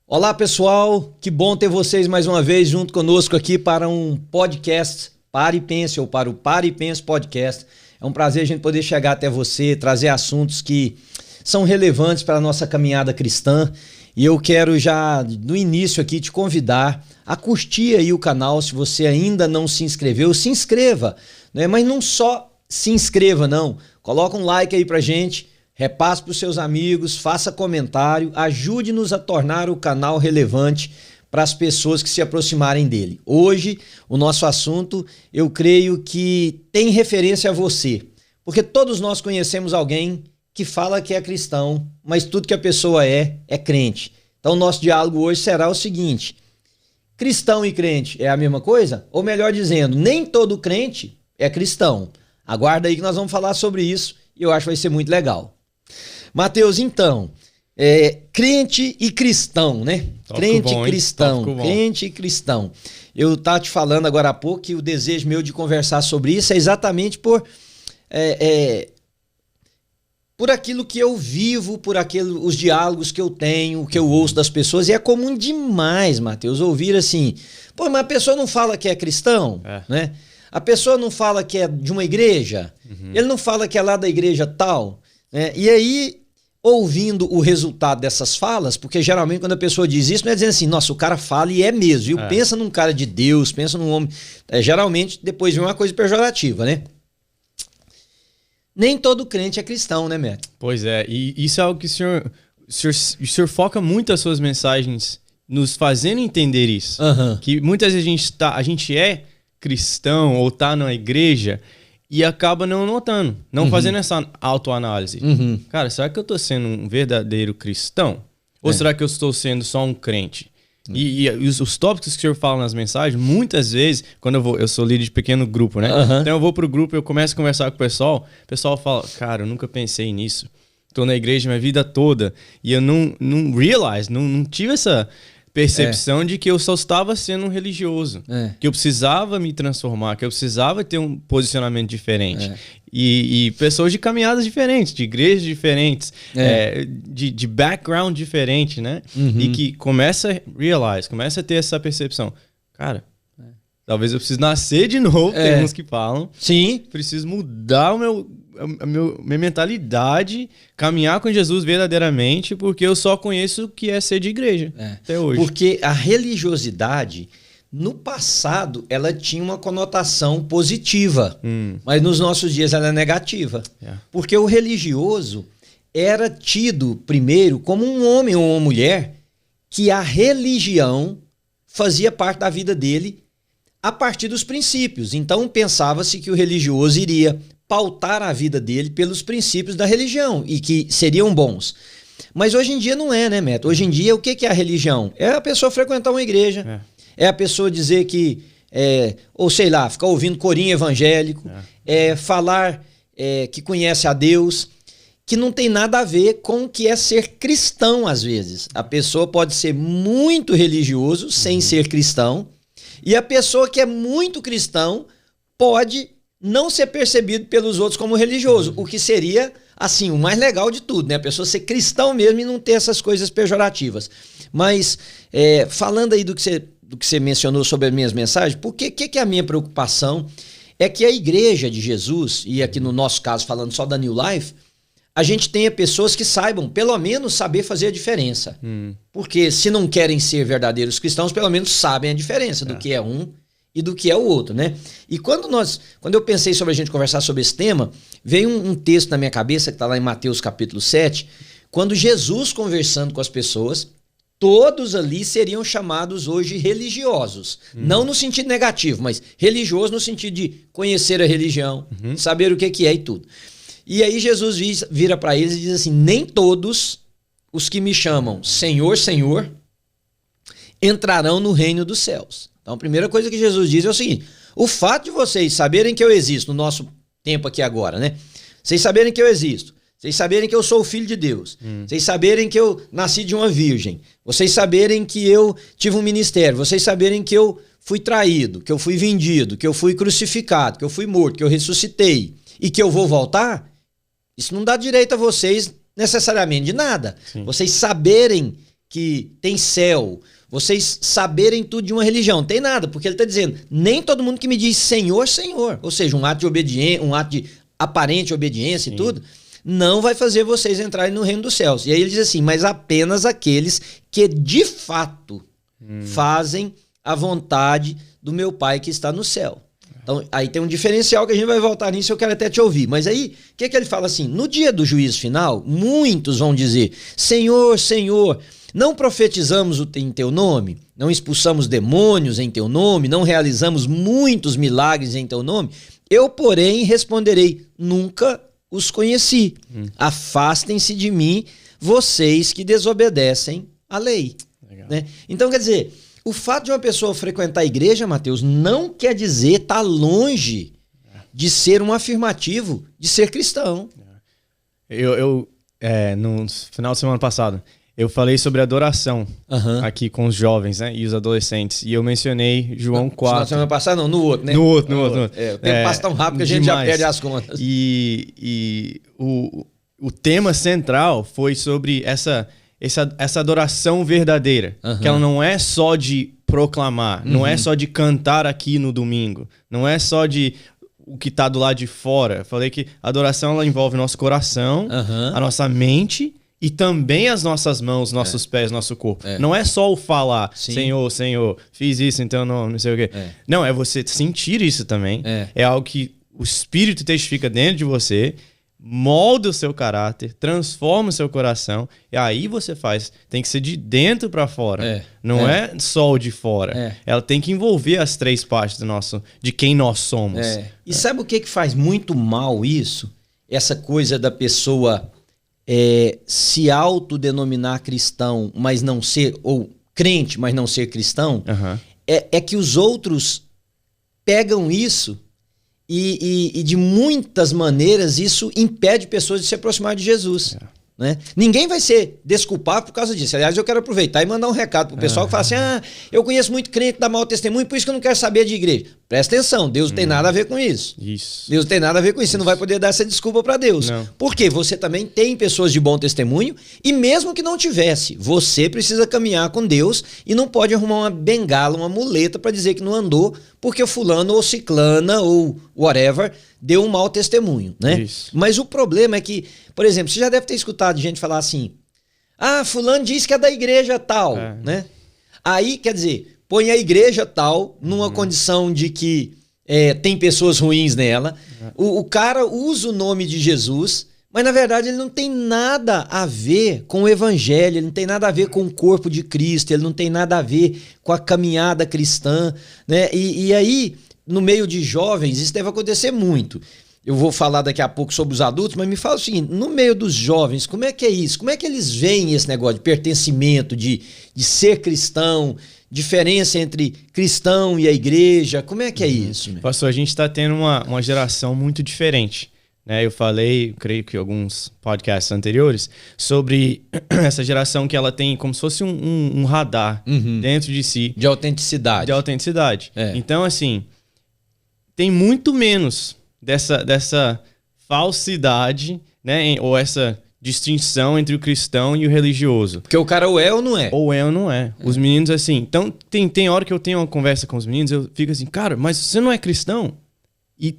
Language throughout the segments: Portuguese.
Olá pessoal, que bom ter vocês mais uma vez junto conosco aqui para um podcast Pare e Pense, ou para o Pare e Pense Podcast. É um prazer a gente poder chegar até você, trazer assuntos que são relevantes para a nossa caminhada cristã. E eu quero já no início aqui te convidar a curtir aí o canal. Se você ainda não se inscreveu, se inscreva, né? Mas não só se inscreva não, coloca um like aí pra gente. Repasse para os seus amigos, faça comentário, ajude-nos a tornar o canal relevante para as pessoas que se aproximarem dele. Hoje, o nosso assunto, eu creio que tem referência a você, porque todos nós conhecemos alguém que fala que é cristão, mas tudo que a pessoa é crente. Então, o nosso diálogo hoje será o seguinte: cristão e crente é a mesma coisa? Ou melhor dizendo, nem todo crente é cristão. Aguarda aí que nós vamos falar sobre isso e eu acho que vai ser muito legal. Mateus, então, crente e cristão, né? Crente e cristão, crente e cristão. Eu estava te falando agora há pouco que o desejo meu de conversar sobre isso é exatamente por aquilo que eu vivo, por os diálogos que eu tenho, que eu ouço das pessoas. E é comum demais, Mateus, ouvir assim, pô, mas a pessoa não fala que é cristão, né? A pessoa não fala que é de uma igreja, ele não fala que é lá da igreja tal, né? E aí, ouvindo o resultado dessas falas, porque geralmente quando a pessoa diz isso, não é dizendo assim, nossa, o cara fala e é mesmo, viu? Pensa num cara de Deus, pensa num homem. Geralmente depois vem uma coisa pejorativa, né? Nem todo crente é cristão, né, Matt? Pois é, e isso é algo que o senhor foca muito as suas mensagens nos fazendo entender isso. Que muitas vezes a gente é cristão ou tá na igreja e acaba não notando, não fazendo essa autoanálise. Cara, será que eu tô sendo um verdadeiro cristão? Ou será que eu estou sendo só um crente? E os tópicos que o senhor fala nas mensagens, muitas vezes, quando eu sou líder de pequeno grupo, né? Então eu vou pro grupo, eu começo a conversar com o pessoal fala, cara, eu nunca pensei nisso. Tô na igreja minha vida toda e eu não tive essa percepção de que eu só estava sendo um religioso, que eu precisava me transformar, que eu precisava ter um posicionamento diferente. E pessoas de caminhadas diferentes, de igrejas diferentes, de background diferente, né? E que começa a ter essa percepção. Cara, talvez eu precise nascer de novo, tem uns que falam. Sim. Preciso mudar minha mentalidade, caminhar com Jesus verdadeiramente, porque eu só conheço o que é ser de igreja até hoje. Porque a religiosidade, no passado, ela tinha uma conotação positiva, mas nos nossos dias ela é negativa. Porque o religioso era tido primeiro como um homem ou uma mulher que a religião fazia parte da vida dele a partir dos princípios. Então pensava-se que o religioso iria pautar a vida dele pelos princípios da religião e que seriam bons. Mas hoje em dia não é, né, Neto? Hoje em dia o que é a religião? É a pessoa frequentar uma igreja, é a pessoa dizer que, ou sei lá, ficar ouvindo corinho evangélico, falar que conhece a Deus, que não tem nada a ver com o que é ser cristão às vezes. A pessoa pode ser muito religioso sem ser cristão, e a pessoa que é muito cristão pode não ser percebido pelos outros como religioso, o que seria, assim, o mais legal de tudo, né? A pessoa ser cristão mesmo e não ter essas coisas pejorativas. Mas, falando aí do que você mencionou sobre as minhas mensagens, porque que é a minha preocupação é que a igreja de Jesus, e aqui no nosso caso falando só da New Life, a gente tenha pessoas que saibam, pelo menos, saber fazer a diferença. Porque se não querem ser verdadeiros cristãos, pelo menos sabem a diferença do que é um e do que é o outro, né? E quando eu pensei sobre a gente conversar sobre esse tema, veio um texto na minha cabeça, que está lá em Mateus capítulo 7, quando Jesus conversando com as pessoas, todos ali seriam chamados hoje religiosos. Não no sentido negativo, mas religioso no sentido de conhecer a religião, saber o que é e tudo. E aí Jesus vira para eles e diz assim, nem todos os que me chamam Senhor, Senhor, entrarão no reino dos céus. Então a primeira coisa que Jesus diz é o seguinte, o fato de vocês saberem que eu existo, no nosso tempo aqui agora, né? Vocês saberem que eu existo, vocês saberem que eu sou o Filho de Deus, vocês saberem que eu nasci de uma virgem, vocês saberem que eu tive um ministério, vocês saberem que eu fui traído, que eu fui vendido, que eu fui crucificado, que eu fui morto, que eu ressuscitei e que eu vou voltar, isso não dá direito a vocês necessariamente de nada. Vocês saberem que tem céu, vocês saberem tudo de uma religião. Não tem nada, porque ele está dizendo, nem todo mundo que me diz Senhor, Senhor, ou seja, um ato de obediência, um ato de aparente obediência e tudo, não vai fazer vocês entrarem no reino dos céus. E aí ele diz assim, mas apenas aqueles que de fato fazem a vontade do meu Pai que está no céu. Então, aí tem um diferencial que a gente vai voltar nisso, eu quero até te ouvir. Mas aí, o que ele fala assim? No dia do juízo final, muitos vão dizer, Senhor, Senhor, não profetizamos em teu nome? Não expulsamos demônios em teu nome? Não realizamos muitos milagres em teu nome? Eu, porém, responderei, nunca os conheci. Afastem-se de mim, vocês que desobedecem à lei. Né? Então, quer dizer, o fato de uma pessoa frequentar a igreja, Mateus, não quer dizer estar longe de ser um afirmativo de ser cristão. No final de semana passado, eu falei sobre adoração aqui com os jovens, né, e os adolescentes. E eu mencionei João 4. Na semana passada não, no outro, né? No outro. O tempo passa tão rápido que a gente já perde as contas. E o tema central foi sobre essa adoração verdadeira. Que ela não é só de proclamar, não é só de cantar aqui no domingo, não é só de o que está do lado de fora. Eu falei que a adoração ela envolve nosso coração, a nossa mente e também as nossas mãos, nossos pés, nosso corpo. Não é só o falar, Senhor, Senhor, fiz isso, então não sei o quê. Não, é você sentir isso também. É algo que o Espírito testifica dentro de você, molda o seu caráter, transforma o seu coração, e aí você faz. Tem que ser de dentro para fora. Não é só o de fora. Ela tem que envolver as três partes de quem nós somos. E sabe o que faz muito mal isso? Essa coisa da pessoa se autodenominar cristão, mas não ser, ou crente, mas não ser cristão, é que os outros pegam isso e de muitas maneiras isso impede pessoas de se aproximar de Jesus. Né? Ninguém vai ser desculpado por causa disso. Aliás, eu quero aproveitar e mandar um recado pro pessoal que fala assim, eu conheço muito crente que dá mau testemunho, por isso que eu não quero saber de igreja. Presta atenção, Deus não tem nada a ver com isso. Deus não tem nada a ver com isso. Você não vai poder dar essa desculpa para Deus. Porque você também tem pessoas de bom testemunho e mesmo que não tivesse, você precisa caminhar com Deus e não pode arrumar uma bengala, uma muleta para dizer que não andou porque o fulano ou ciclana ou whatever deu um mau testemunho, né? Mas o problema é que, por exemplo, você já deve ter escutado gente falar assim, fulano disse que é da igreja tal, né? Aí, quer dizer, põe a igreja tal numa condição de que tem pessoas ruins nela, o cara usa o nome de Jesus, mas na verdade ele não tem nada a ver com o evangelho, ele não tem nada a ver com o corpo de Cristo, ele não tem nada a ver com a caminhada cristã, né? E aí, no meio de jovens, isso deve acontecer muito. Eu vou falar daqui a pouco sobre os adultos, mas me fala o seguinte, no meio dos jovens, como é que é isso? Como é que eles veem esse negócio de pertencimento, de ser cristão, diferença entre cristão e a igreja? Como é que é isso? Pastor, a gente está tendo uma geração muito diferente. Né? Eu falei, creio que alguns podcasts anteriores, sobre essa geração que ela tem como se fosse um radar dentro de si. De autenticidade. De autenticidade. Então, assim, tem muito menos dessa falsidade, né? Ou essa distinção entre o cristão e o religioso. Porque o cara ou é ou não é. Ou é ou não é. Os meninos, assim... Então, tem hora que eu tenho uma conversa com os meninos, eu fico assim, cara, mas você não é cristão? E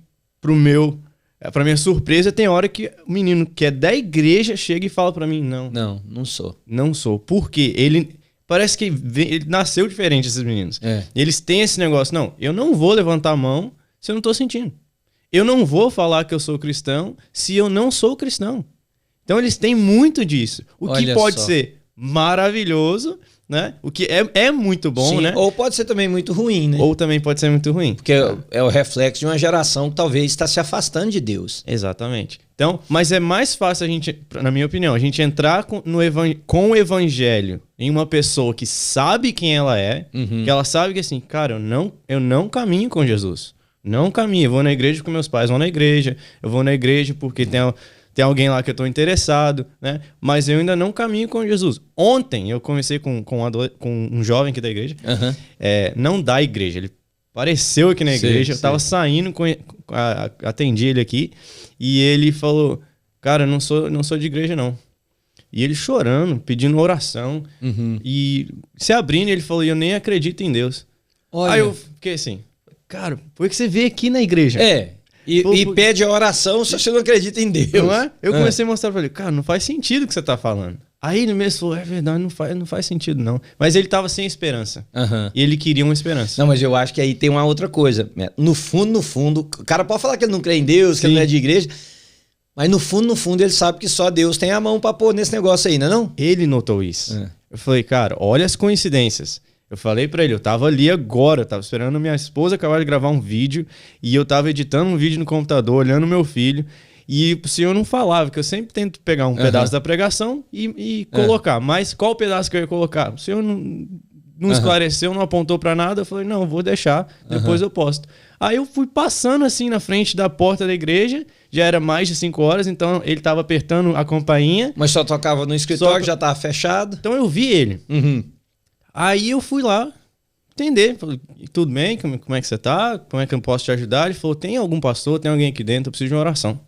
pra minha surpresa, tem hora que o menino que é da igreja chega e fala pra mim, não. Não sou. Não sou. Por quê? Ele... Parece que ele nasceu diferente, esses meninos. Eles têm esse negócio, não, eu não vou levantar a mão se eu não tô sentindo. Eu não vou falar que eu sou cristão se eu não sou cristão. Então eles têm muito disso. O que pode ser maravilhoso, né? O que é muito bom, sim, né? Ou pode ser também muito ruim, né? Ou também pode ser muito ruim. Porque é o reflexo de uma geração que talvez está se afastando de Deus. Exatamente. Então, mas é mais fácil a gente, na minha opinião, a gente entrar com o evangelho em uma pessoa que sabe quem ela é, que ela sabe que assim, cara, eu não caminho com Jesus. Não caminho. Eu vou na igreja porque meus pais vão na igreja. Eu vou na igreja porque tem alguém lá que eu estou interessado, né? Mas eu ainda não caminho com Jesus. Ontem eu conversei com um jovem aqui da igreja, não da igreja, ele apareceu aqui na igreja, eu estava saindo, atendi ele aqui, e ele falou, cara, eu não sou de igreja não. E ele chorando, pedindo oração. E se abrindo, ele falou, eu nem acredito em Deus. Olha. Aí eu fiquei assim, cara, por que você veio aqui na igreja? E pede a oração se você não acredita em Deus. Não é? Eu comecei a mostrar pra ele, cara, não faz sentido o que você tá falando. Aí ele mesmo falou, é verdade, não faz sentido não. Mas ele tava sem esperança. E ele queria uma esperança. Não, mas eu acho que aí tem uma outra coisa. No fundo, o cara pode falar que ele não crê em Deus, que ele não é de igreja, mas no fundo ele sabe que só Deus tem a mão pra pôr nesse negócio aí, não é não? Ele notou isso. Eu falei, cara, olha as coincidências. Eu falei pra ele, eu tava ali agora, eu tava esperando minha esposa acabar de gravar um vídeo e eu tava editando um vídeo no computador, olhando meu filho, e o senhor não falava, que eu sempre tento pegar um pedaço da pregação e colocar, mas qual pedaço que eu ia colocar? O senhor não esclareceu, não apontou pra nada, eu falei, não, vou deixar, depois eu posto. Aí eu fui passando assim na frente da porta da igreja, já era mais de 5 horas, então ele tava apertando a campainha. Mas só tocava no escritório, já tava fechado? Então eu vi ele. Aí eu fui lá entender, falei, tudo bem, como é que você tá? Como é que eu posso te ajudar? Ele falou, tem algum pastor, tem alguém aqui dentro, eu preciso de uma oração.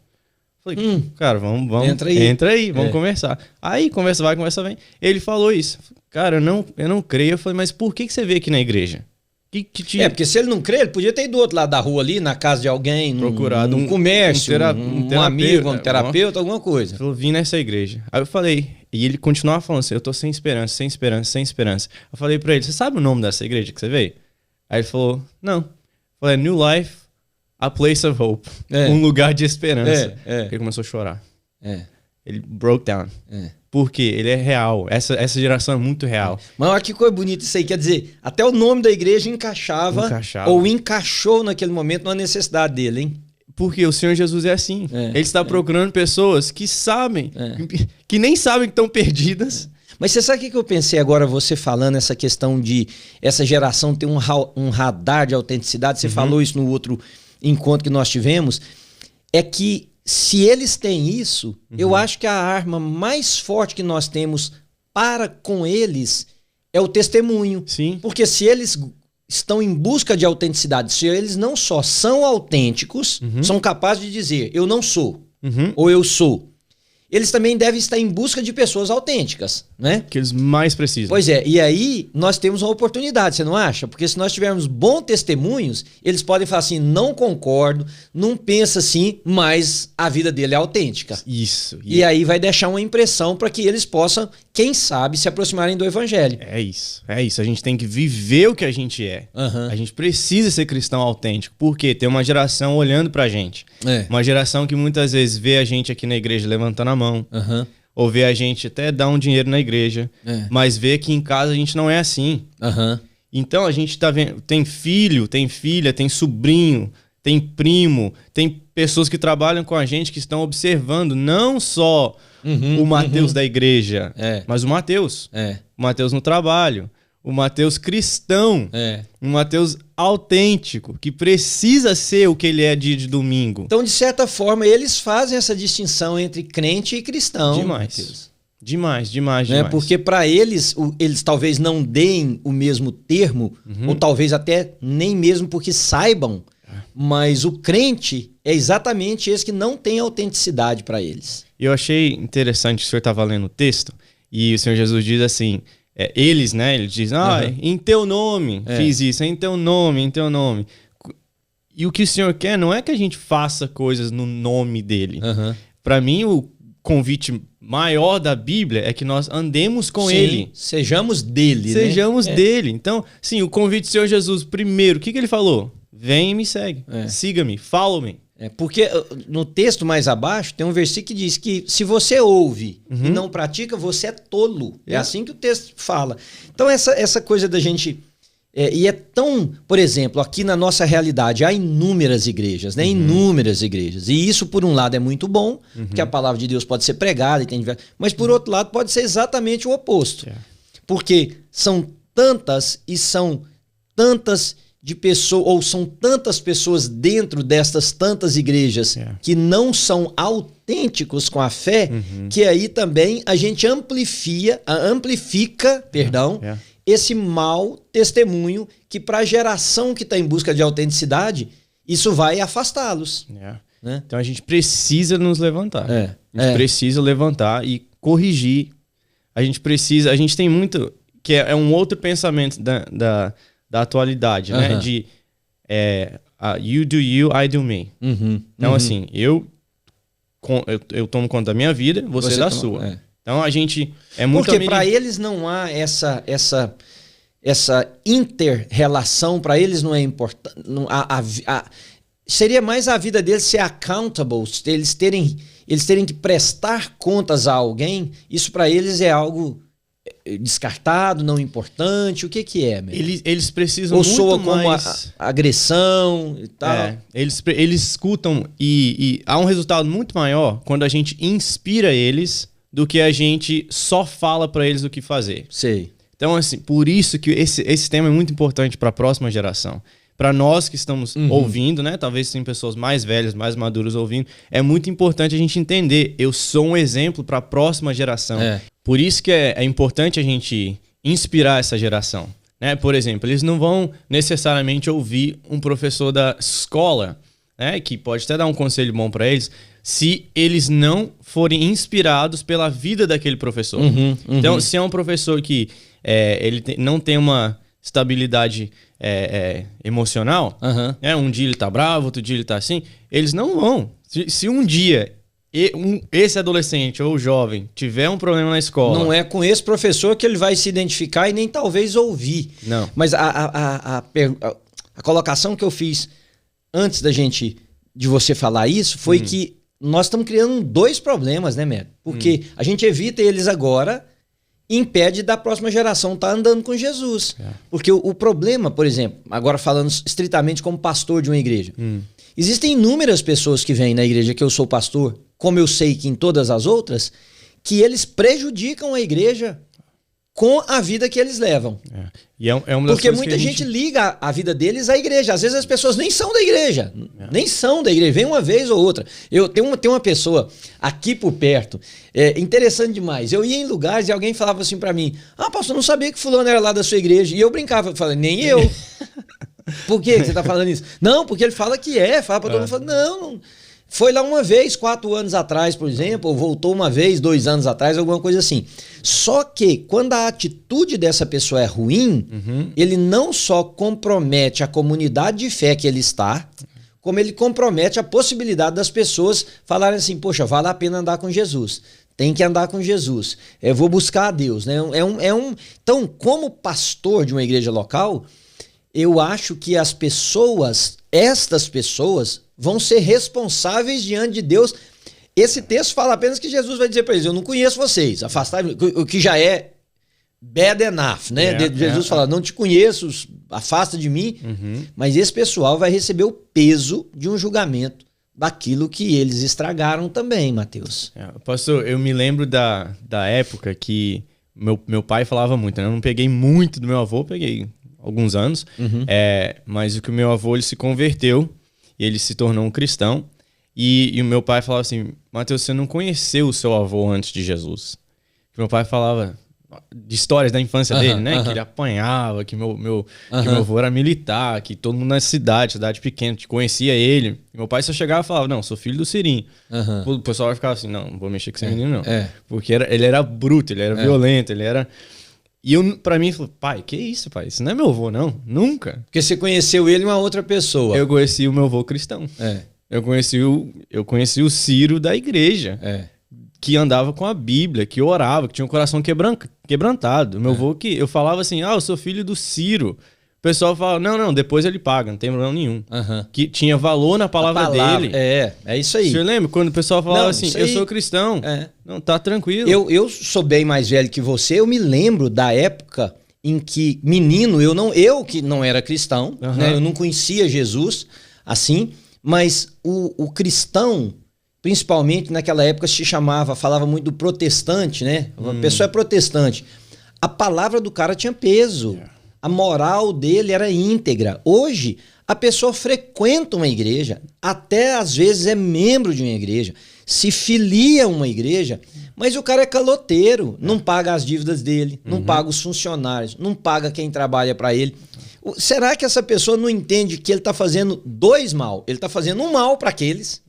Falei, cara, vamos entra aí, vamos conversar. Aí conversa vai, conversa vem. Ele falou isso. Cara, eu não creio. Eu falei, mas por que você veio aqui na igreja? Porque se ele não crê, ele podia ter ido do outro lado da rua ali, na casa de alguém, procurado um comércio, um amigo, um terapeuta, alguma coisa. Ele falou, vim nessa igreja. Aí eu falei, e ele continuava falando assim, eu tô sem esperança, sem esperança, sem esperança. Eu falei pra ele, você sabe o nome dessa igreja que você veio? Aí ele falou, não. Eu falei, New Life, a place of hope. Um lugar de esperança. Ele começou a chorar. Ele broke down. Porque ele é real. Essa geração é muito real. Mas olha que coisa bonita isso aí. Quer dizer, até o nome da igreja encaixava. Ou encaixou naquele momento na necessidade dele, hein? Porque o Senhor Jesus é assim. Ele está procurando pessoas que sabem, que nem sabem que estão perdidas. Mas você sabe o que eu pensei agora, você falando essa questão de essa geração ter um radar de autenticidade? Você falou isso no outro encontro que nós tivemos. É que se eles têm isso, eu acho que a arma mais forte que nós temos para com eles é o testemunho. Sim. Porque se eles estão em busca de autenticidade, se eles não só são autênticos, são capazes de dizer eu não sou, ou eu sou, eles também devem estar em busca de pessoas autênticas, né? Que eles mais precisam. Pois é, e aí nós temos uma oportunidade, você não acha? Porque se nós tivermos bons testemunhos, eles podem falar assim, não concordo, não pensa assim, mas a vida dele é autêntica. Isso. E aí vai deixar uma impressão para que eles possam, quem sabe, se aproximarem do evangelho. É isso. A gente tem que viver o que a gente é. A gente precisa ser cristão autêntico, porque tem uma geração olhando pra gente. Uma geração que muitas vezes vê a gente aqui na igreja levantando a mão, ou vê a gente até dar um dinheiro na igreja, mas vê que em casa a gente não é assim. Então a gente tá vendo, tem filho, tem filha, tem sobrinho, tem primo, tem pessoas que trabalham com a gente que estão observando não só o Mateus da igreja, mas o Mateus. O Mateus no trabalho. O Mateus cristão, um Mateus autêntico, que precisa ser o que ele é dia de domingo. Então, de certa forma, eles fazem essa distinção entre crente e cristão. Demais. Porque para eles, eles talvez não deem o mesmo termo, ou talvez até nem mesmo porque saibam, mas o crente é exatamente esse que não tem autenticidade para eles. Eu achei interessante, o senhor estava lendo o texto, e o Senhor Jesus diz assim... eles, né? Eles dizem, em teu nome fiz isso, em teu nome. E o que o Senhor quer não é que a gente faça coisas no nome dele. Para mim, o convite maior da Bíblia é que nós andemos com ele. Sejamos dele, Sejamos dele. Então, sim, o convite do Senhor Jesus, primeiro, o que ele falou? Vem e me segue. Siga-me, follow-me. Porque no texto mais abaixo tem um versículo que diz que se você ouve e não pratica, você é tolo. É assim que o texto fala. Então essa coisa da gente... e é tão... Por exemplo, aqui na nossa realidade há inúmeras igrejas, né? Inúmeras igrejas. E isso, por um lado, é muito bom, porque a palavra de Deus pode ser pregada, mas por outro lado pode ser exatamente o oposto. Porque são tantas de pessoas, ou são tantas pessoas dentro destas tantas igrejas que não são autênticos com a fé, que aí também a gente amplifica, esse mau testemunho que para a geração que está em busca de autenticidade, isso vai afastá-los. Né? Então a gente precisa nos levantar. A gente precisa levantar e corrigir. A gente tem muito... Que é um outro pensamento da atualidade, né? De you do you, I do me. Então, assim, eu tomo conta da minha vida, você da sua. Então, a gente é muito... Porque para eles não há essa inter-relação, para eles não é importante. Seria mais a vida deles ser accountable, eles terem que prestar contas a alguém. Isso para eles é algo descartado, não importante. O que é, mesmo? Eles precisam ou muito soa mais... como agressão e tal. Eles escutam e há um resultado muito maior quando a gente inspira eles do que a gente só fala para eles o que fazer. Sei. Então, assim, por isso que esse tema é muito importante para a próxima geração. Para nós que estamos ouvindo, né? Talvez tem pessoas mais velhas, mais maduras ouvindo. É muito importante a gente entender. Eu sou um exemplo para a próxima geração. Por isso que é importante a gente inspirar essa geração. Né? Por exemplo, eles não vão necessariamente ouvir um professor da escola, né? Que pode até dar um conselho bom para eles, se eles não forem inspirados pela vida daquele professor. Então, se é um professor que não tem uma estabilidade emocional, um dia ele tá bravo, outro dia ele tá assim, eles não vão. Se um dia esse adolescente ou jovem tiver um problema na escola... Não é com esse professor que ele vai se identificar e nem talvez ouvir. Não. Mas a colocação que eu fiz antes de você falar isso foi que nós estamos criando dois problemas, né, Médio? Porque a gente evita eles agora e impede da próxima geração estar andando com Jesus. Porque o problema, por exemplo, agora falando estritamente como pastor de uma igreja, existem inúmeras pessoas que vêm na igreja que eu sou pastor, como eu sei que em todas as outras, que eles prejudicam a igreja com a vida que eles levam. E é uma das porque muita gente liga a vida deles à igreja. Às vezes as pessoas nem são da igreja. Nem são da igreja. Vem uma vez ou outra. Tem uma pessoa aqui por perto. Interessante demais. Eu ia em lugares e alguém falava assim pra mim: ah, pastor, eu não sabia que fulano era lá da sua igreja. E eu brincava. Eu falei, nem eu. Por que você tá falando isso? Não, porque ele fala que fala pra todo mundo. Fala, não. Foi lá uma vez, 4 anos atrás, por exemplo, ou voltou uma vez, 2 anos atrás, alguma coisa assim. Só que, quando a atitude dessa pessoa é ruim, ele não só compromete a comunidade de fé que ele está, como ele compromete a possibilidade das pessoas falarem assim, poxa, vale a pena andar com Jesus. Tem que andar com Jesus. Eu vou buscar a Deus, né? Então, como pastor de uma igreja local, eu acho que estas pessoas vão ser responsáveis diante de Deus. Esse texto fala apenas que Jesus vai dizer para eles, eu não conheço vocês, afastai-me, o que já é bad enough, né? Jesus fala, não te conheço, afasta de mim, mas esse pessoal vai receber o peso de um julgamento daquilo que eles estragaram também, Mateus. Pastor, eu me lembro da época que meu pai falava muito, né? Eu não peguei muito do meu avô, peguei alguns anos, mas o que o meu avô ele se converteu, e ele se tornou um cristão. E o meu pai falava assim, Mateus, você não conheceu o seu avô antes de Jesus. Meu pai falava de histórias da infância dele, né? Que ele apanhava, que meu avô era militar, que todo mundo na cidade pequena, que conhecia ele. E meu pai só chegava e falava, não, sou filho do Cirinho. O pessoal vai ficar assim, não vou mexer com esse menino, não. Porque ele era bruto, ele era violento, ele era... E pra mim, falou, pai, que isso, pai? Isso não é meu avô, não. Nunca. Porque você conheceu ele uma outra pessoa. Eu conheci o meu avô cristão. Eu conheci o Ciro da igreja. Que andava com a Bíblia, que orava, que tinha um coração quebrantado. Meu avô que... Eu falava assim, eu sou filho do Ciro. O pessoal fala, não, depois ele paga, não tem problema nenhum. Que tinha valor na palavra dele. É isso aí. Você lembra quando o pessoal falava assim, eu sou cristão. Não, tá tranquilo. Eu sou bem mais velho que você, eu me lembro da época em que, menino, eu que não era cristão, né, eu não conhecia Jesus, assim, mas o cristão, principalmente naquela época, falava muito do protestante, né? A pessoa é protestante. A palavra do cara tinha peso. A moral dele era íntegra. Hoje, a pessoa frequenta uma igreja, até às vezes é membro de uma igreja, se filia a uma igreja, mas o cara é caloteiro, não paga as dívidas dele, não paga os funcionários, não paga quem trabalha para ele. Será que essa pessoa não entende que ele está fazendo 2 mal? Ele está fazendo um mal para aqueles.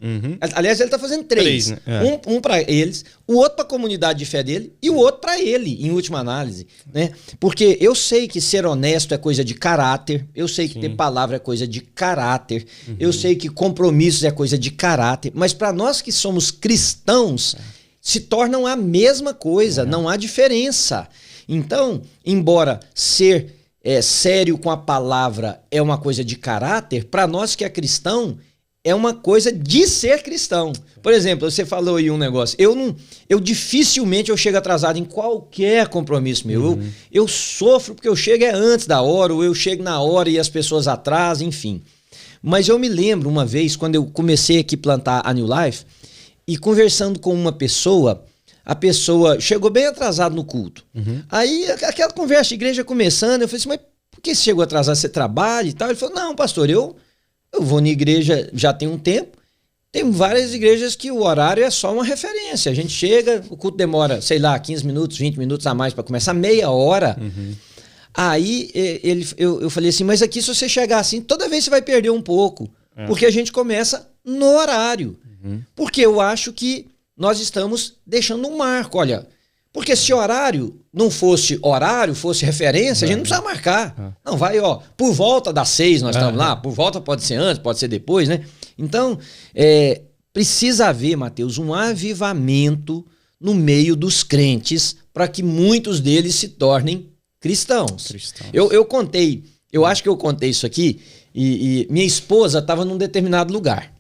Aliás, ele está fazendo 3. Né? Um para eles, o outro para a comunidade de fé dele e o outro para ele, em última análise. Né? Porque eu sei que ser honesto é coisa de caráter, eu sei que ter palavra é coisa de caráter, eu sei que compromissos é coisa de caráter, mas para nós que somos cristãos, se tornam a mesma coisa, não há diferença. Então, embora ser sério com a palavra é uma coisa de caráter, para nós que é cristão, é uma coisa de ser cristão. Por exemplo, você falou aí um negócio, eu dificilmente eu chego atrasado em qualquer compromisso meu. Eu sofro porque eu chego antes da hora, ou eu chego na hora e as pessoas atrasam, enfim. Mas eu me lembro uma vez, quando eu comecei aqui a plantar a New Life, e conversando com uma pessoa, a pessoa chegou bem atrasada no culto. Aí, aquela conversa de igreja começando, eu falei assim, mas por que você chegou atrasado? Você trabalha e tal? Ele falou, não, pastor, eu vou na igreja já tem um tempo. Tem várias igrejas que o horário é só uma referência. A gente chega, o culto demora, sei lá, 15 minutos, 20 minutos a mais para começar, meia hora. Aí eu falei assim, mas aqui se você chegar assim, toda vez você vai perder um pouco. Porque a gente começa no horário. Porque eu acho que nós estamos deixando um marco, olha, porque se horário não fosse horário, fosse referência, a gente não precisa marcar. Não, vai, por volta das 6 nós estamos lá, por volta pode ser antes, pode ser depois, né? Então, precisa haver, Mateus, um avivamento no meio dos crentes para que muitos deles se tornem cristãos. Eu contei, eu acho que eu contei isso aqui, e minha esposa estava num determinado lugar.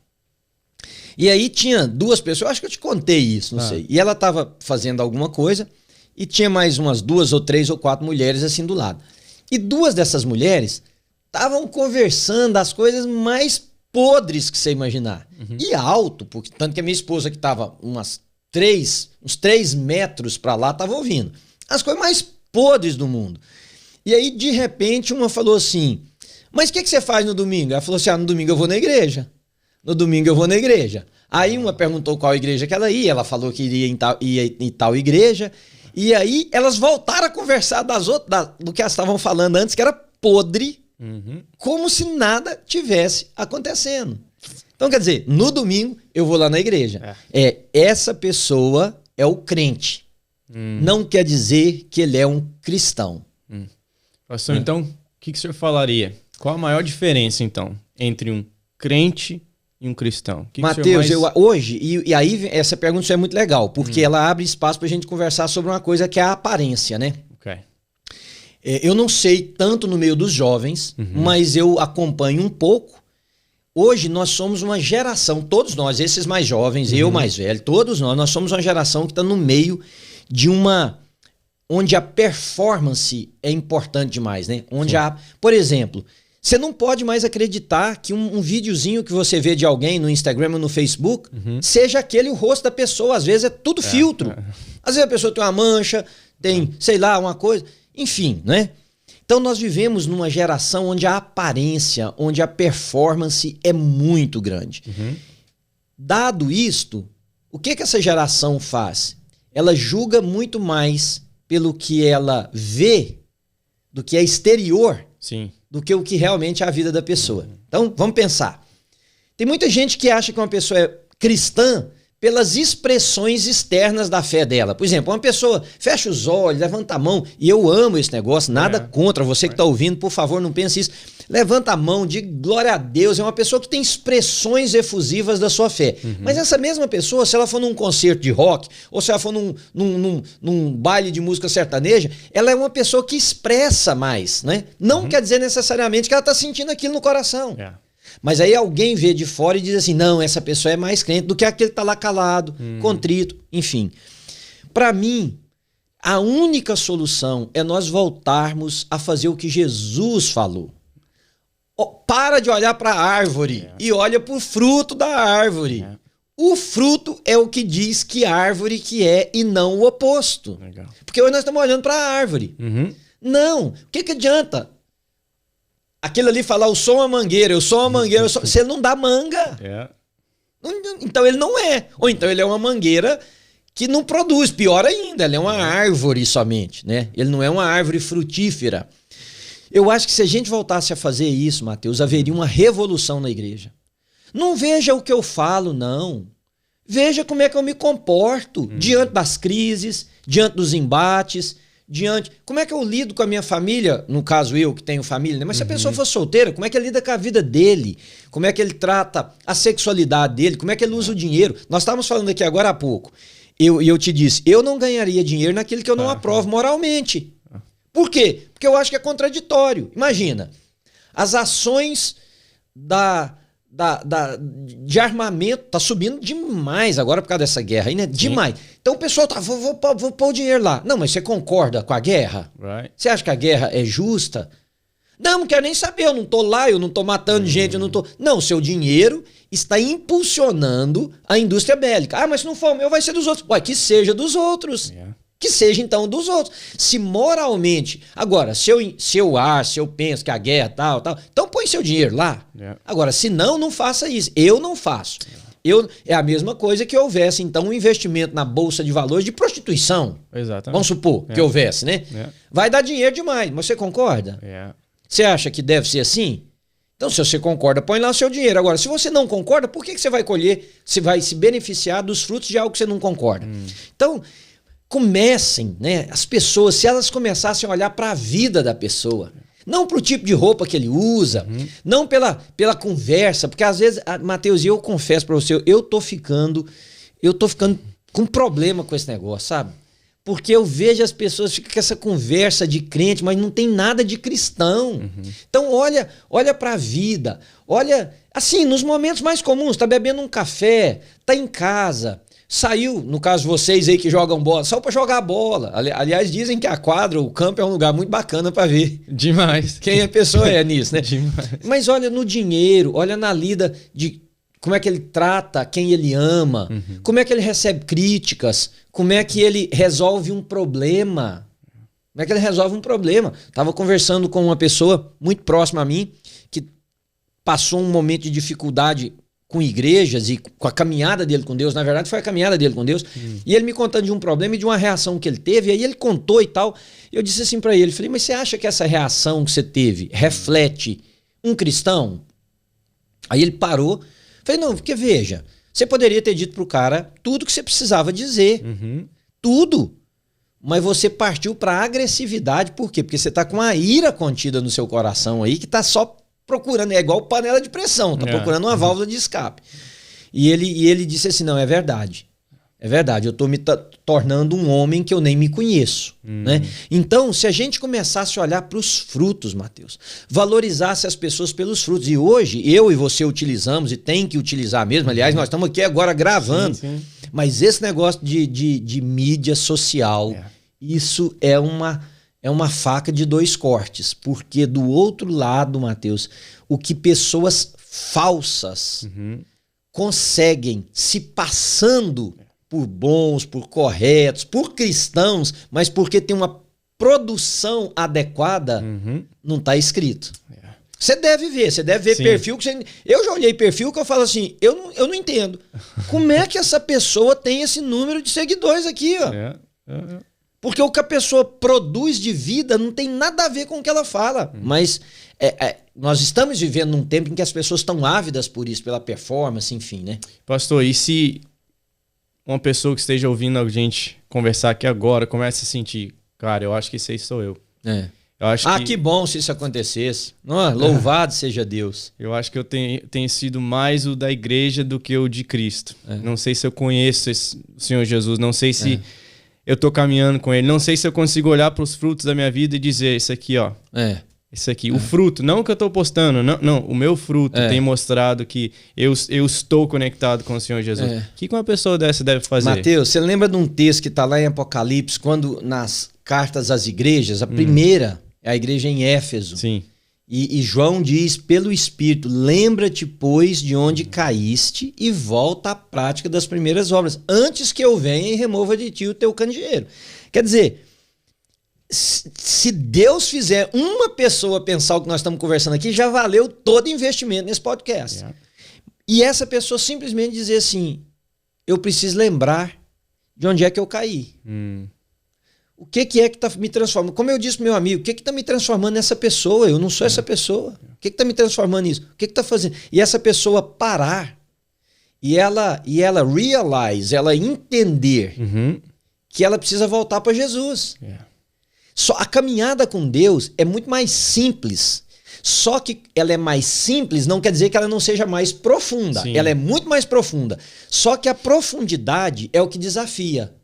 E aí tinha 2 pessoas, eu acho que eu te contei isso, não sei. E ela estava fazendo alguma coisa e tinha mais umas 2 ou 3 ou 4 mulheres assim do lado. E 2 dessas mulheres estavam conversando as coisas mais podres que você imaginar. E alto, porque tanto que a minha esposa que estava uns 3 metros para lá estava ouvindo. As coisas mais podres do mundo. E aí, de repente, uma falou assim, mas o que você faz no domingo? Ela falou assim, no domingo eu vou na igreja. No domingo eu vou na igreja. Aí uma perguntou qual igreja que ela ia, ela falou que ia em tal igreja, e aí elas voltaram a conversar do que elas estavam falando antes, que era podre, como se nada tivesse acontecendo. Então, quer dizer, no domingo eu vou lá na igreja. Essa pessoa é o crente. Não quer dizer que ele é um cristão. Pastor, então, o que o senhor falaria? Qual a maior diferença, então, entre um crente e um cristão? Mateus, hoje, e aí essa pergunta é muito legal, porque ela abre espaço para a gente conversar sobre uma coisa que é a aparência, né? Eu não sei tanto no meio dos jovens, mas eu acompanho um pouco. Hoje nós somos uma geração, todos nós, esses mais jovens, eu mais velho, todos nós somos uma geração que está no meio de onde a performance é importante demais, né? Por exemplo, você não pode mais acreditar que um videozinho que você vê de alguém no Instagram ou no Facebook seja aquele o rosto da pessoa. Às vezes é tudo filtro. Às vezes a pessoa tem uma mancha, tem, sei lá, uma coisa. Enfim, né? Então nós vivemos numa geração onde a aparência, onde a performance é muito grande. Dado isto, o que essa geração faz? Ela julga muito mais pelo que ela vê do que é exterior. Do que o que realmente é a vida da pessoa. Então, vamos pensar. Tem muita gente que acha que uma pessoa é cristã pelas expressões externas da fé dela. Por exemplo, uma pessoa fecha os olhos, levanta a mão, e eu amo esse negócio, nada contra você que está ouvindo, por favor, não pense isso. Levanta a mão, diga glória a Deus, é uma pessoa que tem expressões efusivas da sua fé. Mas essa mesma pessoa, se ela for num concerto de rock, ou se ela for num baile de música sertaneja, ela é uma pessoa que expressa mais, né? Não quer dizer necessariamente que ela está sentindo aquilo no coração. Mas aí alguém vê de fora e diz assim, não, essa pessoa é mais crente do que aquele que está lá calado, contrito, enfim. Para mim, a única solução é nós voltarmos a fazer o que Jesus falou. Para de olhar para a árvore e olha para o fruto da árvore. O fruto é o que diz que árvore que é e não o oposto. Porque hoje nós estamos olhando para a árvore. Não, o que adianta? Aquilo ali falar, eu sou uma mangueira, você não dá manga. Então ele não é. Ou então ele é uma mangueira que não produz, pior ainda, ele é uma árvore somente, né? Ele não é uma árvore frutífera. Eu acho que se a gente voltasse a fazer isso, Mateus, haveria uma revolução na igreja. Não veja o que eu falo, não. Veja como é que eu me comporto diante das crises, diante dos embates, como é que eu lido com a minha família, no caso eu que tenho família, né? Mas se a pessoa for solteira, como é que ele lida com a vida dele? Como é que ele trata a sexualidade dele? Como é que ele usa o dinheiro? Nós estávamos falando aqui agora há pouco. Eu te disse, eu não ganharia dinheiro naquilo que eu não aprovo moralmente. Por quê? Porque eu acho que é contraditório. Imagina, as ações de armamento tá subindo demais agora por causa dessa guerra aí, né? Demais. Então o pessoal tá, vou pôr o dinheiro lá. Não, mas você concorda com a guerra? Você acha que a guerra é justa? Não quero nem saber, eu não tô lá, eu não tô matando gente, eu não tô... Não, seu dinheiro está impulsionando a indústria bélica. Ah, mas se não for o meu, vai ser dos outros. Ué, que seja dos outros. Que seja então dos outros. Se moralmente... Agora, se eu penso que a guerra tal, então põe seu dinheiro lá. Agora, se não faça isso. Eu não faço. É a mesma coisa que houvesse, então, um investimento na Bolsa de Valores de prostituição. Exatamente. Vamos supor que houvesse, né? Vai dar dinheiro demais, mas você concorda? Você acha que deve ser assim? Então, se você concorda, põe lá o seu dinheiro. Agora, se você não concorda, por que você vai colher, você vai se beneficiar dos frutos de algo que você não concorda? Então... Comecem, né? As pessoas, se elas começassem a olhar para a vida da pessoa, não para o tipo de roupa que ele usa, não pela conversa, porque às vezes, Mateus, eu confesso para você, eu tô ficando com problema com esse negócio, sabe? Porque eu vejo as pessoas ficam com essa conversa de crente, mas não tem nada de cristão. Então olha para a vida, olha, assim, nos momentos mais comuns, tá bebendo um café, tá em casa, saiu, no caso vocês aí que jogam bola, só para jogar bola. Aliás, dizem que a quadra, o campo é um lugar muito bacana para ver. Demais. Quem a pessoa é nisso, né? Demais. Mas olha no dinheiro, olha na lida de como é que ele trata quem ele ama, como é que ele recebe críticas, como é que ele resolve um problema. Como é que ele resolve um problema? Estava conversando com uma pessoa muito próxima a mim que passou um momento de dificuldade com igrejas e com a caminhada dele com Deus. Na verdade, foi a caminhada dele com Deus. E ele me contando de um problema e de uma reação que ele teve. E aí ele contou e tal. Eu disse assim para ele, falei, mas você acha que essa reação que você teve reflete um cristão? Aí ele parou. Falei, não, porque veja, você poderia ter dito pro cara tudo que você precisava dizer. Tudo. Mas você partiu pra agressividade. Por quê? Porque você tá com a ira contida no seu coração aí, que tá só procurando, é igual panela de pressão, tá procurando uma válvula de escape. E ele disse assim, não, é verdade, eu tô me tornando um homem que eu nem me conheço, né? Então, se a gente começasse a olhar para os frutos, Mateus, valorizasse as pessoas pelos frutos, e hoje eu e você utilizamos, e tem que utilizar mesmo, aliás, nós estamos aqui agora gravando, mas esse negócio de mídia social, isso é uma faca de dois cortes, porque do outro lado, Mateus, o que pessoas falsas conseguem, se passando por bons, por corretos, por cristãos, mas porque tem uma produção adequada, não está escrito. Você deve ver perfil que você... Eu já olhei perfil que eu falo assim, eu não entendo. Como é que essa pessoa tem esse número de seguidores aqui, ó? Porque o que a pessoa produz de vida não tem nada a ver com o que ela fala. Mas nós estamos vivendo num tempo em que as pessoas estão ávidas por isso, pela performance, enfim, né? Pastor, e se uma pessoa que esteja ouvindo a gente conversar aqui agora começa a sentir, cara, eu acho que esse aí sou eu. Eu acho que bom se isso acontecesse. Louvado seja Deus. Eu acho que eu tenho sido mais o da igreja do que o de Cristo. Não sei se eu conheço o Senhor Jesus, não sei se... eu tô caminhando com ele. Não sei se eu consigo olhar para os frutos da minha vida e dizer, isso aqui, ó. Isso aqui. O fruto, não o que eu tô postando. Não, o meu fruto tem mostrado que eu estou conectado com o Senhor Jesus. O que uma pessoa dessa deve fazer? Mateus, você lembra de um texto que está lá em Apocalipse, quando nas cartas às igrejas, a primeira é a igreja em Éfeso. Sim. E João diz, pelo Espírito, lembra-te, pois, de onde caíste e volta à prática das primeiras obras, antes que eu venha e remova de ti o teu candeeiro. Quer dizer, se Deus fizer uma pessoa pensar o que nós estamos conversando aqui, já valeu todo investimento nesse podcast. E essa pessoa simplesmente dizer assim, eu preciso lembrar de onde é que eu caí. O que é que está me transformando? Como eu disse pro meu amigo, o que está me transformando nessa pessoa? Eu não sou essa pessoa. O que está me transformando nisso? O que está fazendo? E essa pessoa parar e ela realize, ela entender que ela precisa voltar para Jesus. Só a caminhada com Deus é muito mais simples. Só que ela é mais simples não quer dizer que ela não seja mais profunda. Sim. Ela é muito mais profunda. Só que a profundidade é o que desafia.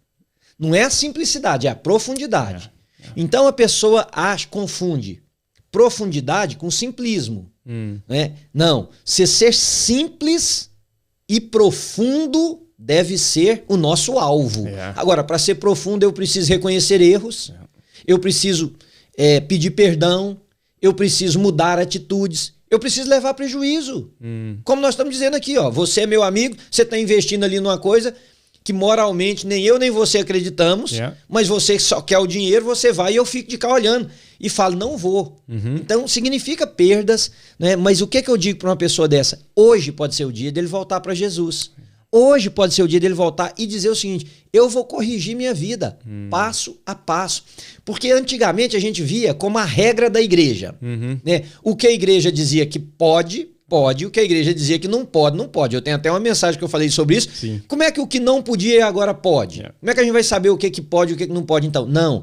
Não é a simplicidade, é a profundidade. Então a pessoa confunde profundidade com simplismo. Né? Não, ser simples e profundo deve ser o nosso alvo. Agora, para ser profundo, eu preciso reconhecer erros, eu preciso pedir perdão, eu preciso mudar atitudes, eu preciso levar prejuízo. Como nós estamos dizendo aqui, ó, você é meu amigo, você está investindo ali numa coisa que moralmente nem eu nem você acreditamos, mas você só quer o dinheiro, você vai e eu fico de cá olhando e falo, não vou. Então significa perdas, né? Mas o que eu digo para uma pessoa dessa? Hoje pode ser o dia dele voltar para Jesus. Hoje pode ser o dia dele voltar e dizer o seguinte, eu vou corrigir minha vida, passo a passo. Porque antigamente a gente via como a regra da igreja. Né? O que a igreja dizia que pode, o que a igreja dizia que não pode, não pode. Eu tenho até uma mensagem que eu falei sobre isso. Sim. Como é que o que não podia agora pode? Como é que a gente vai saber o que pode e o que não pode então? Não,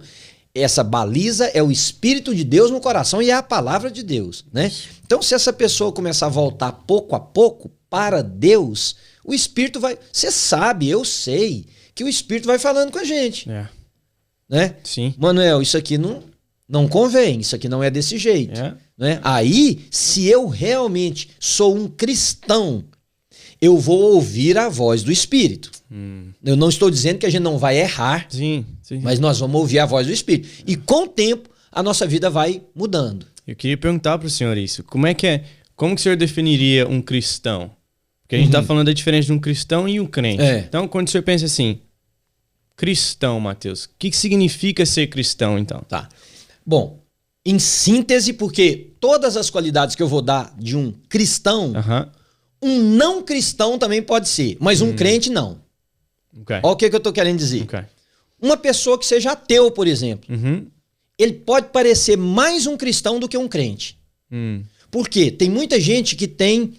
essa baliza é o Espírito de Deus no coração e é a palavra de Deus. Né? Então se essa pessoa começar a voltar pouco a pouco para Deus, o Espírito vai... Você sabe, eu sei, que o Espírito vai falando com a gente. Né? Sim. Manuel, isso aqui não convém, isso aqui não é desse jeito. Né? Aí, se eu realmente sou um cristão, eu vou ouvir a voz do Espírito. Eu não estou dizendo que a gente não vai errar, sim. Mas nós vamos ouvir a voz do Espírito. E com o tempo, a nossa vida vai mudando. Eu queria perguntar para o senhor isso. Como que o senhor definiria um cristão? Porque a gente está falando da diferença de um cristão e um crente. Então, quando o senhor pensa assim, cristão, Matheus, o que significa ser cristão, então? Tá. Bom, em síntese, porque todas as qualidades que eu vou dar de um cristão, um não cristão também pode ser, mas um crente não. Olha o que eu estou querendo dizer. Uma pessoa que seja ateu, por exemplo, ele pode parecer mais um cristão do que um crente. Por quê? Tem muita gente que tem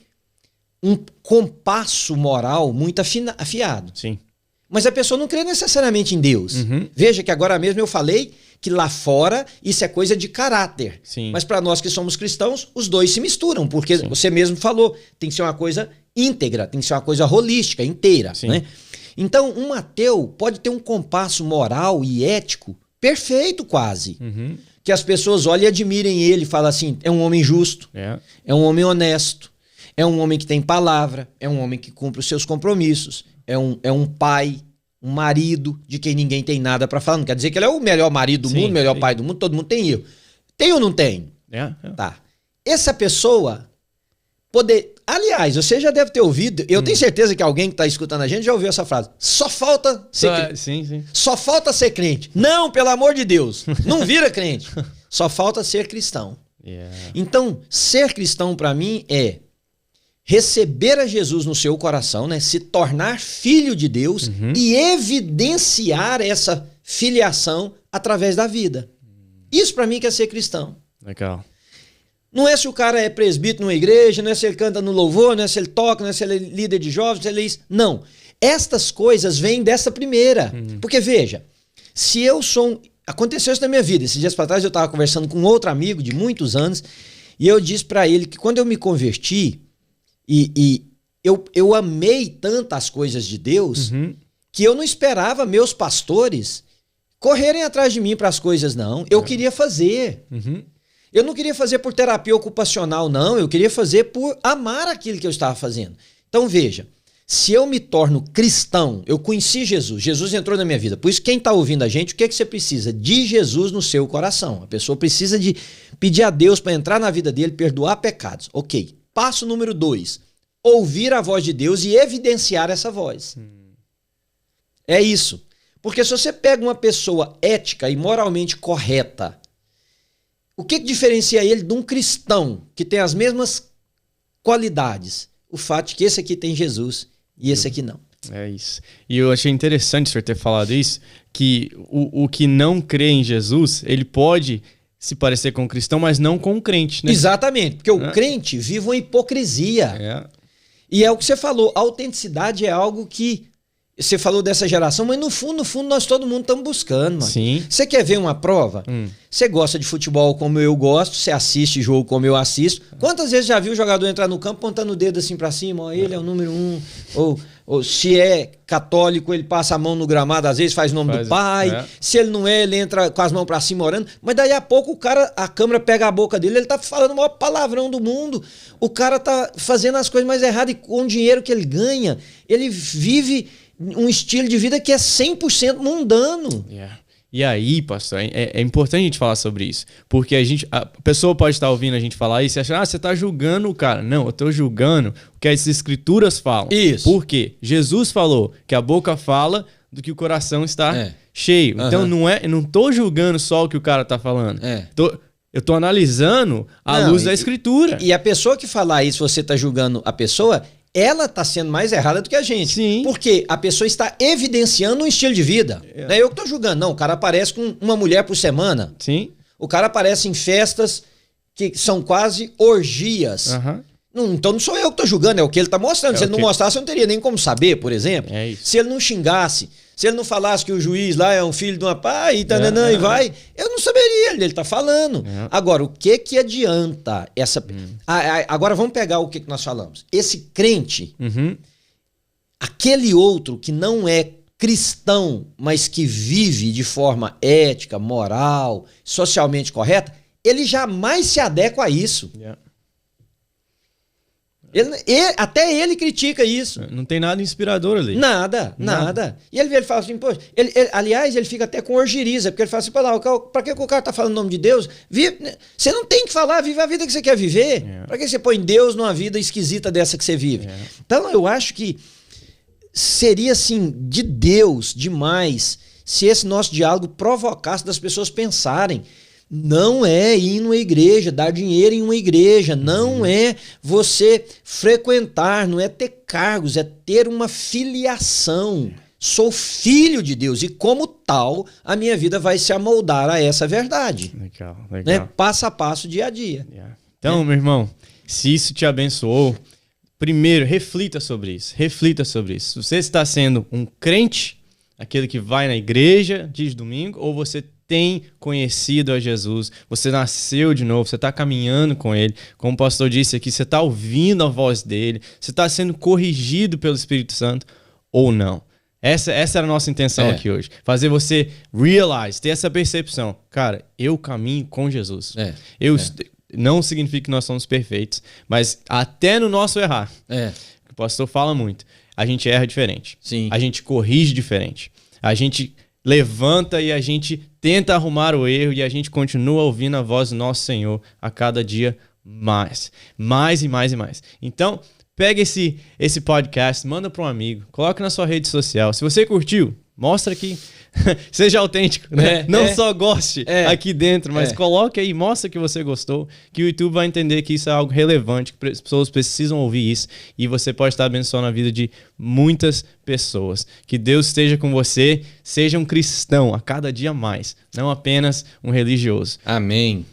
um compasso moral muito afiado. Sim. Mas a pessoa não crê necessariamente em Deus. Veja que agora mesmo eu falei que lá fora isso é coisa de caráter. Sim. Mas para nós que somos cristãos, os dois se misturam, porque você mesmo falou, tem que ser uma coisa íntegra, tem que ser uma coisa holística, inteira. Né? Então, um ateu pode ter um compasso moral e ético perfeito quase. Que as pessoas olhem e admirem ele e falam assim, é um homem justo, é um homem honesto, é um homem que tem palavra, é um homem que cumpre os seus compromissos, é um pai, um marido de quem ninguém tem nada para falar. Não quer dizer que ele é o melhor marido do mundo, o melhor pai do mundo, todo mundo tem erro. Tem ou não tem? Tá. Essa pessoa aliás, você já deve ter ouvido, eu tenho certeza que alguém que está escutando a gente já ouviu essa frase. Só falta ser crente. Só falta ser crente. Não, pelo amor de Deus, não vira crente. Só falta ser cristão. Então, ser cristão para mim é receber a Jesus no seu coração, né? Se tornar filho de Deus e evidenciar essa filiação através da vida. Isso para mim que é ser cristão. Legal. Não é se o cara é presbítero numa igreja, não é se ele canta no louvor, não é se ele toca, não é se ele é líder de jovens, se ele é isso. Não. Estas coisas vêm dessa primeira. Porque veja, se eu sou... Aconteceu isso na minha vida. Esses dias para trás eu estava conversando com outro amigo de muitos anos e eu disse para ele que quando eu me converti, eu amei tantas coisas de Deus que eu não esperava meus pastores correrem atrás de mim para as coisas, não. Eu queria fazer. Eu não queria fazer por terapia ocupacional, não. Eu queria fazer por amar aquilo que eu estava fazendo. Então, veja, se eu me torno cristão, eu conheci Jesus, Jesus entrou na minha vida. Por isso, quem está ouvindo a gente, o que você precisa? De Jesus no seu coração. A pessoa precisa de pedir a Deus para entrar na vida dele, perdoar pecados. Ok. Passo número 2, ouvir a voz de Deus e evidenciar essa voz. É isso. Porque se você pega uma pessoa ética e moralmente correta, o que diferencia ele de um cristão que tem as mesmas qualidades? O fato de que esse aqui tem Jesus e esse aqui não. É isso. E eu achei interessante o senhor ter falado isso, que o que não crê em Jesus, ele pode se parecer com um cristão, mas não com um crente, né? Exatamente, porque o crente vive uma hipocrisia. E é o que você falou, a autenticidade é algo que você falou dessa geração, mas no fundo, nós todo mundo estamos buscando, mano. Sim. Você quer ver uma prova? Você gosta de futebol como eu gosto, você assiste jogo como eu assisto. Quantas vezes já viu o jogador entrar no campo pontando o dedo assim pra cima? Ó, ele é o número 1. Ou se é católico, ele passa a mão no gramado, às vezes faz o nome do pai. Se ele não é, ele entra com as mãos pra cima orando. Mas daí a pouco a câmera pega a boca dele, ele tá falando o maior palavrão do mundo. O cara tá fazendo as coisas mais erradas e com o dinheiro que ele ganha, ele vive um estilo de vida que é 100% mundano. E aí, pastor, é importante a gente falar sobre isso. Porque a pessoa pode estar ouvindo a gente falar isso e achar, você está julgando o cara. Não, eu estou julgando o que as escrituras falam. Isso. Por quê? Jesus falou que a boca fala do que o coração está cheio. Então eu não estou julgando só o que o cara está falando. Eu estou analisando à luz da escritura. E a pessoa que falar isso, você está julgando a pessoa, ela está sendo mais errada do que a gente. Sim. Porque a pessoa está evidenciando um estilo de vida. Não é eu que estou julgando, não. O cara aparece com uma mulher por semana. Sim. O cara aparece em festas que são quase orgias. Então não sou eu que estou julgando, é o que ele está mostrando. Se ele não mostrasse, eu não teria nem como saber, por exemplo. Se ele não xingasse, se ele não falasse que o juiz lá é um filho de uma pai, e vai, eu não saberia, ele está falando. Agora, o que adianta essa... Agora vamos pegar o que nós falamos. Esse crente, aquele outro que não é cristão, mas que vive de forma ética, moral, socialmente correta, ele jamais se adequa a isso. Até ele critica isso. Não tem nada inspirador ali. Nada. E ele fala assim, pô, aliás, ele fica até com orgiriza, porque ele fala assim, pra que o cara tá falando o nome de Deus? Você não tem que falar, vive a vida que você quer viver. Pra que você põe Deus numa vida esquisita dessa que você vive? Então eu acho que seria assim, de Deus demais, se esse nosso diálogo provocasse das pessoas pensarem. Não é ir numa igreja, dar dinheiro em uma igreja, não é você frequentar, não é ter cargos, é ter uma filiação. Sou filho de Deus e como tal a minha vida vai se amoldar a essa verdade. Legal. Né? Passo a passo, dia a dia. Então, meu irmão, se isso te abençoou, primeiro, reflita sobre isso. Se você está sendo um crente, aquele que vai na igreja de domingo, ou você tem conhecido a Jesus, você nasceu de novo, você está caminhando com Ele, como o pastor disse aqui, você está ouvindo a voz dele, você está sendo corrigido pelo Espírito Santo ou não. Essa era a nossa intenção aqui hoje, fazer você ter essa percepção, cara, eu caminho com Jesus. Não significa que nós somos perfeitos, mas até no nosso errar, o pastor fala muito, a gente erra diferente, a gente corrige diferente, a gente levanta e a gente tenta arrumar o erro e a gente continua ouvindo a voz do nosso Senhor a cada dia mais e mais. Então, pega esse podcast, manda para um amigo, coloca na sua rede social. Se você curtiu, mostra aqui. Seja autêntico, né? Não só goste aqui dentro, mas coloque aí, mostra que você gostou, que o YouTube vai entender que isso é algo relevante, que as pessoas precisam ouvir isso e você pode estar abençoando a vida de muitas pessoas. Que Deus esteja com você, seja um cristão a cada dia mais, não apenas um religioso. Amém.